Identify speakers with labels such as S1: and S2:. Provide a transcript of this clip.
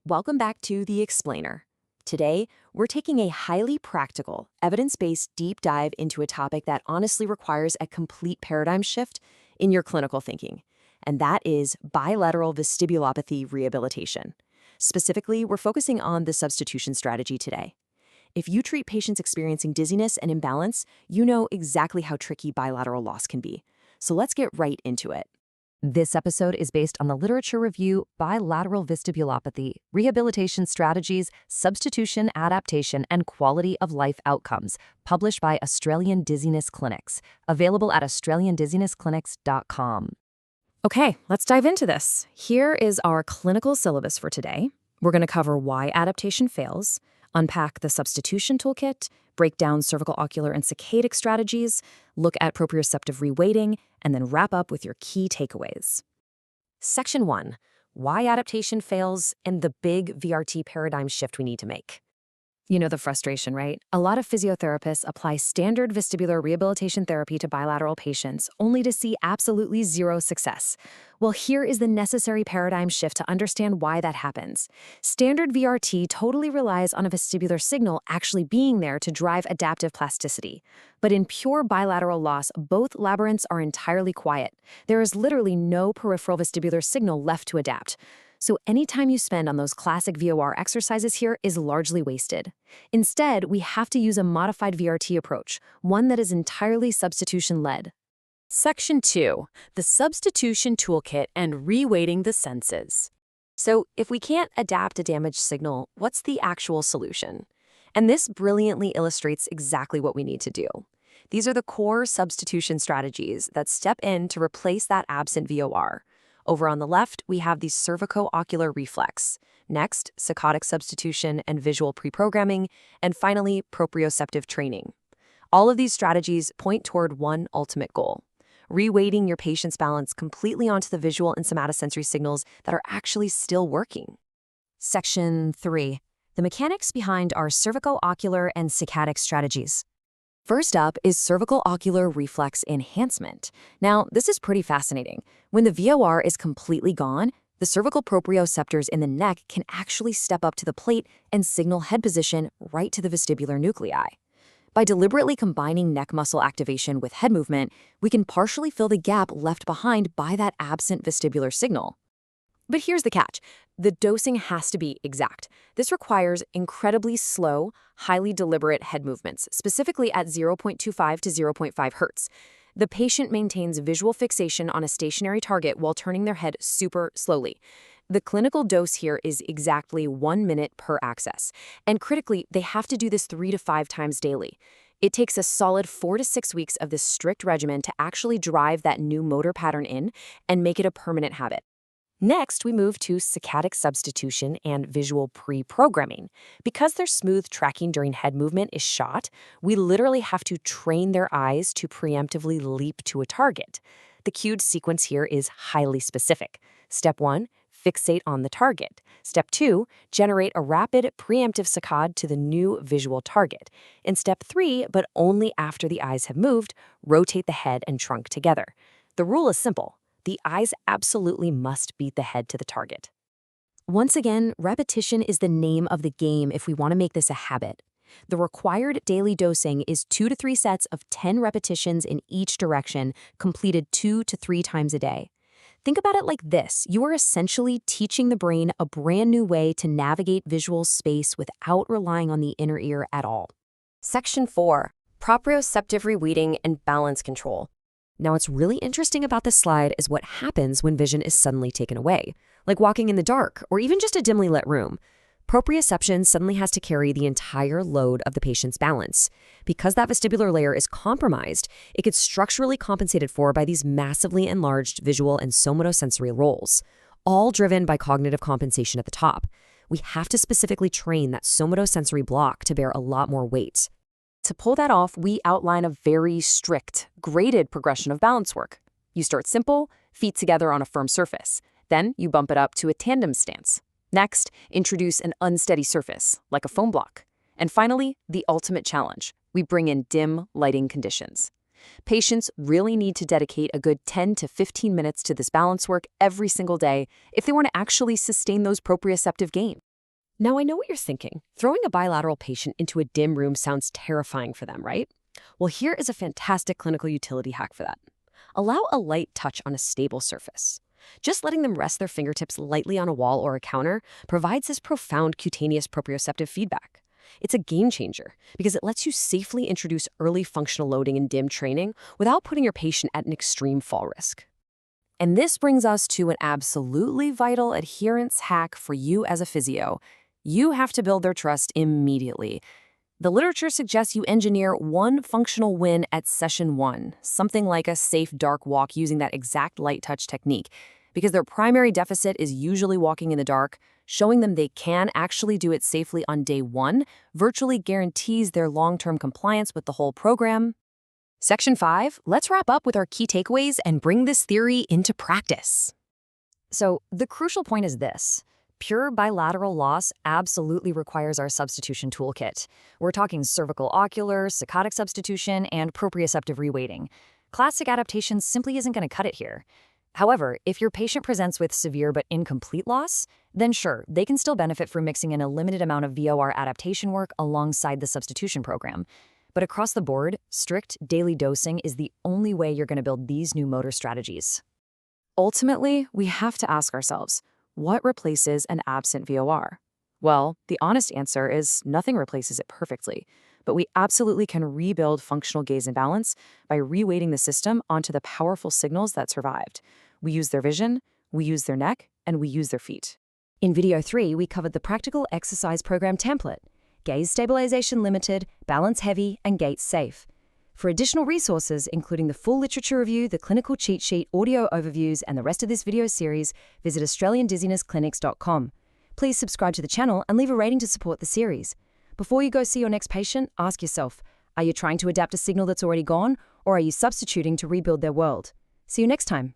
S1: Welcome back to The Explainer. Today, we're taking a highly practical, evidence-based deep dive into a topic that honestly requires a complete paradigm shift in your clinical thinking, and that is bilateral vestibulopathy rehabilitation. Specifically, we're focusing on the substitution strategy today. If you treat patients experiencing dizziness and imbalance, you know exactly how tricky bilateral loss can be. So let's get right into it. This episode is based on the literature review Bilateral Vestibulopathy, Rehabilitation Strategies, Substitution, Adaptation, and Quality of Life Outcomes, published by Australian Dizziness Clinics, available at australiandizzinessclinics.com. Okay, let's dive into this. Here is our clinical syllabus for today. We're going to cover why adaptation fails, unpack the substitution toolkit, break down cervical ocular and saccadic strategies, look at proprioceptive reweighting, and then wrap up with your key takeaways. Section 1. Why adaptation fails and the big VRT paradigm shift we need to make. You know the frustration, right? A lot of physiotherapists apply standard vestibular rehabilitation therapy to bilateral patients only to see absolutely zero success. Well, here is the necessary paradigm shift to understand why that happens. Standard VRT totally relies on a vestibular signal actually being there to drive adaptive plasticity. But in pure bilateral loss, both labyrinths are entirely quiet. There is literally no peripheral vestibular signal left to adapt. So any time you spend on those classic VOR exercises here is largely wasted. Instead, we have to use a modified VRT approach, one that is entirely substitution-led. Section 2. The Substitution Toolkit and Reweighting the Senses. So if we can't adapt a damaged signal, what's the actual solution? And this brilliantly illustrates exactly what we need to do. These are the core substitution strategies that step in to replace that absent VOR. Over on the left, we have the cervico-ocular reflex. Next, saccadic substitution and visual pre-programming, and finally, proprioceptive training. All of these strategies point toward one ultimate goal: reweighting your patient's balance completely onto the visual and somatosensory signals that are actually still working. Section 3. The mechanics behind our cervico-ocular and saccadic strategies. First up is cervical ocular reflex enhancement. Now, this is pretty fascinating. When the VOR is completely gone, the cervical proprioceptors in the neck can actually step up to the plate and signal head position right to the vestibular nuclei. By deliberately combining neck muscle activation with head movement, we can partially fill the gap left behind by that absent vestibular signal. But here's the catch. The dosing has to be exact. This requires incredibly slow, highly deliberate head movements, specifically at 0.25 to 0.5 hertz. The patient maintains visual fixation on a stationary target while turning their head super slowly. The clinical dose here is exactly 1 minute per access. And critically, they have to do this 3 to 5 times daily. It takes a solid 4 to 6 weeks of this strict regimen to actually drive that new motor pattern in and make it a permanent habit. Next, we move to saccadic substitution and visual pre-programming. Because their smooth tracking during head movement is shot, we literally have to train their eyes to preemptively leap to a target. The cued sequence here is highly specific. Step 1, fixate on the target. Step 2, generate a rapid preemptive saccade to the new visual target. In step 3, but only after the eyes have moved, rotate the head and trunk together. The rule is simple. The eyes absolutely must beat the head to the target. Once again, repetition is the name of the game if we want to make this a habit. The required daily dosing is 2 to 3 sets of 10 repetitions in each direction, completed 2 to 3 times a day. Think about it like this. You are essentially teaching the brain a brand new way to navigate visual space without relying on the inner ear at all. Section 4. Proprioceptive reweighting and balance control. Now, what's really interesting about this slide is what happens when vision is suddenly taken away, like walking in the dark or even just a dimly lit room. Proprioception suddenly has to carry the entire load of the patient's balance. Because that vestibular layer is compromised, it gets structurally compensated for by these massively enlarged visual and somatosensory roles, all driven by cognitive compensation at the top. We have to specifically train that somatosensory block to bear a lot more weight. To pull that off, we outline a very strict, graded progression of balance work. You start simple, feet together on a firm surface. Then you bump it up to a tandem stance. Next, introduce an unsteady surface, like a foam block. And finally, the ultimate challenge. We bring in dim lighting conditions. Patients really need to dedicate a good 10 to 15 minutes to this balance work every single day if they want to actually sustain those proprioceptive gains. Now, I know what you're thinking. Throwing a bilateral patient into a dim room sounds terrifying for them, right? Well, here is a fantastic clinical utility hack for that. Allow a light touch on a stable surface. Just letting them rest their fingertips lightly on a wall or a counter provides this profound cutaneous proprioceptive feedback. It's a game changer because it lets you safely introduce early functional loading in dim training without putting your patient at an extreme fall risk. And this brings us to an absolutely vital adherence hack for you as a physio. You have to build their trust immediately. The literature suggests you engineer one functional win at session 1, something like a safe dark walk using that exact light touch technique, because their primary deficit is usually walking in the dark. Showing them they can actually do it safely on day 1 virtually guarantees their long-term compliance with the whole program. Section 5, let's wrap up with our key takeaways and bring this theory into practice. So, the crucial point is this. Pure bilateral loss absolutely requires our substitution toolkit. We're talking cervical ocular, saccadic substitution, and proprioceptive reweighting. Classic adaptation simply isn't going to cut it here. However, if your patient presents with severe but incomplete loss, then sure, they can still benefit from mixing in a limited amount of VOR adaptation work alongside the substitution program. But across the board, strict daily dosing is the only way you're going to build these new motor strategies. Ultimately, we have to ask ourselves, what replaces an absent VOR? Well, the honest answer is nothing replaces it perfectly, but we absolutely can rebuild functional gaze and balance by reweighting the system onto the powerful signals that survived. We use their vision, we use their neck, and we use their feet. In video 3, we covered the practical exercise program template: gaze stabilization limited, balance heavy, and gait safe. For additional resources, including the full literature review, the clinical cheat sheet, audio overviews, and the rest of this video series, visit AustralianDizzinessClinics.com. Please subscribe to the channel and leave a rating to support the series. Before you go see your next patient, ask yourself, are you trying to adapt a signal that's already gone, or are you substituting to rebuild their world? See you next time.